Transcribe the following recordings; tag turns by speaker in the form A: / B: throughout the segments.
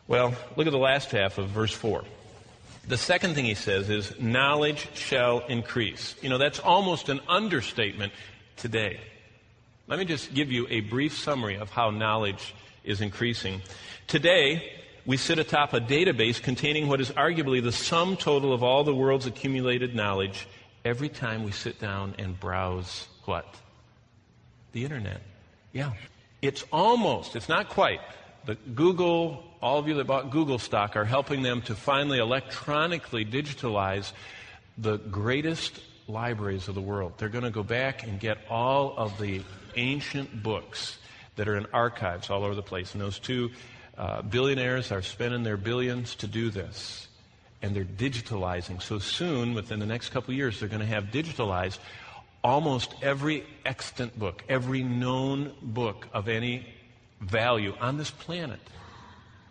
A: Well, look at the last half of verse 4. The second thing he says is, knowledge shall increase. That's almost an understatement today. Let me just give you a brief summary of how knowledge is increasing. Today, we sit atop a database containing what is arguably the sum total of all the world's accumulated knowledge every time we sit down and browse what? The internet. Yeah. It's not quite. But Google, all of you that bought Google stock are helping them to finally electronically digitalize the greatest libraries of the world. They're going to go back and get all of the ancient books that are in archives all over the place. And those two billionaires are spending their billions to do this. And they're digitalizing. So soon, within the next couple of years, they're going to have digitalized almost every extant book, every known book of any value on this planet.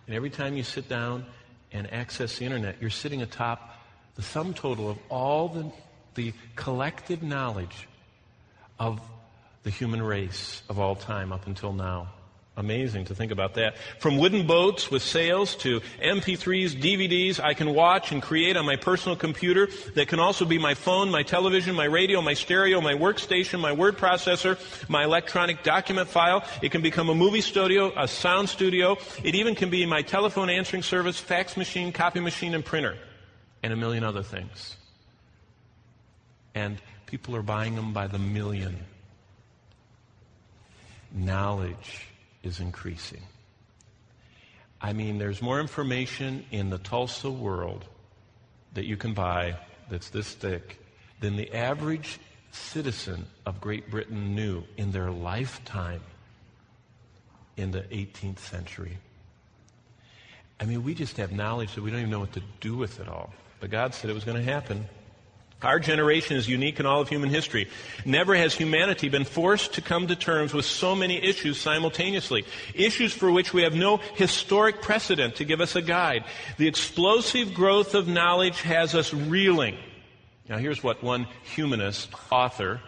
A: And every time you sit down and access the internet, you're sitting atop the sum total of all the collective knowledge of the human race of all time up until now. Amazing to think about that. From wooden boats with sails to Mp3s, DVDs I can watch and create on my personal computer that can also be my phone, my television, my radio, my stereo, my workstation, my word processor, my electronic document file. It can become a movie studio, a sound studio. It even can be my telephone answering service, fax machine, copy machine, and printer, and a million other things. And people are buying them by the million. Knowledge is increasing. I mean, there's more information in the Tulsa world that you can buy that's this thick than the average citizen of Great Britain knew in their lifetime in the 18th century. I mean, we just have knowledge that we don't even know what to do with it all. But God said it was going to happen. Our generation is unique in all of human history. Never has humanity been forced to come to terms with so many issues simultaneously. Issues for which we have no historic precedent to give us a guide. The explosive growth of knowledge has us reeling. Now here's what one humanist author,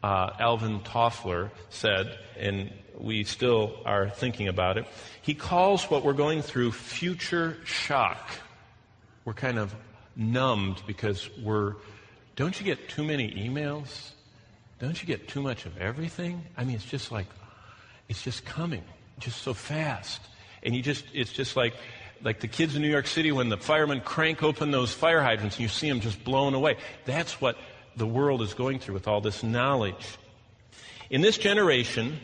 A: Alvin Toffler, said, and we still are thinking about it. He calls what we're going through future shock. We're kind of numbed because don't you get too many emails? Don't you get too much of everything? I mean, it's just coming, just so fast. And it's just like the kids in New York City when the firemen crank open those fire hydrants and you see them just blown away. That's what the world is going through with all this knowledge. In this generation,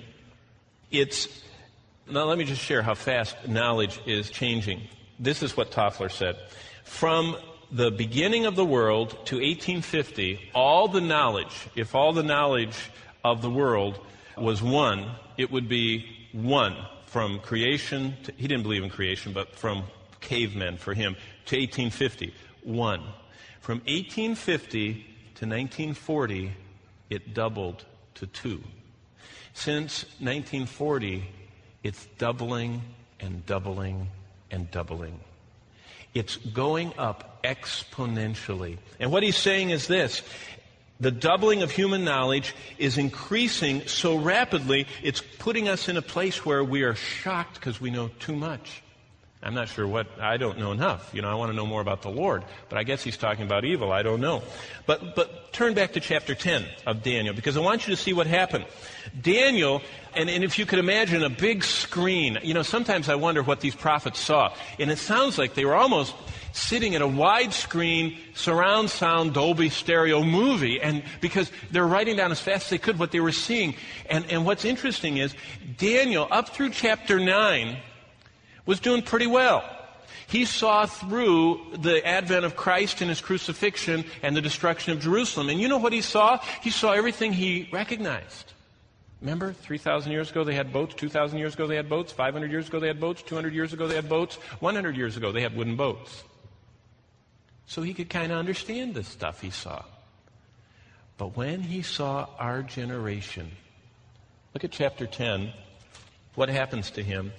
A: now let me just share how fast knowledge is changing. This is what Toffler said. From the beginning of the world to 1850, if all the knowledge of the world was one, it would be one from creation to, he didn't believe in creation, but from cavemen for him, to 1850, one. From 1850 to 1940, it doubled to two. Since 1940, it's doubling and doubling and doubling. It's going up exponentially. And what he's saying is this: the doubling of human knowledge is increasing so rapidly, it's putting us in a place where we are shocked because we know too much. I'm not sure I don't know enough. I want to know more about the Lord. But I guess he's talking about evil. I don't know. But turn back to chapter 10 of Daniel, because I want you to see what happened. Daniel, and if you could imagine a big screen, sometimes I wonder what these prophets saw. And it sounds like they were almost sitting in a widescreen, surround sound, Dolby stereo movie, and because they're writing down as fast as they could what they were seeing. And what's interesting is Daniel, up through chapter 9, was doing pretty well. He saw through the advent of Christ and his crucifixion and the destruction of Jerusalem. And you know what he saw? He saw everything he recognized. Remember, 3,000 years ago they had boats, 2,000 years ago they had boats, 500 years ago they had boats, 200 years ago they had boats, 100 years ago they had wooden boats. So he could kind of understand this stuff he saw. But when he saw our generation, look at chapter 10, what happens to him?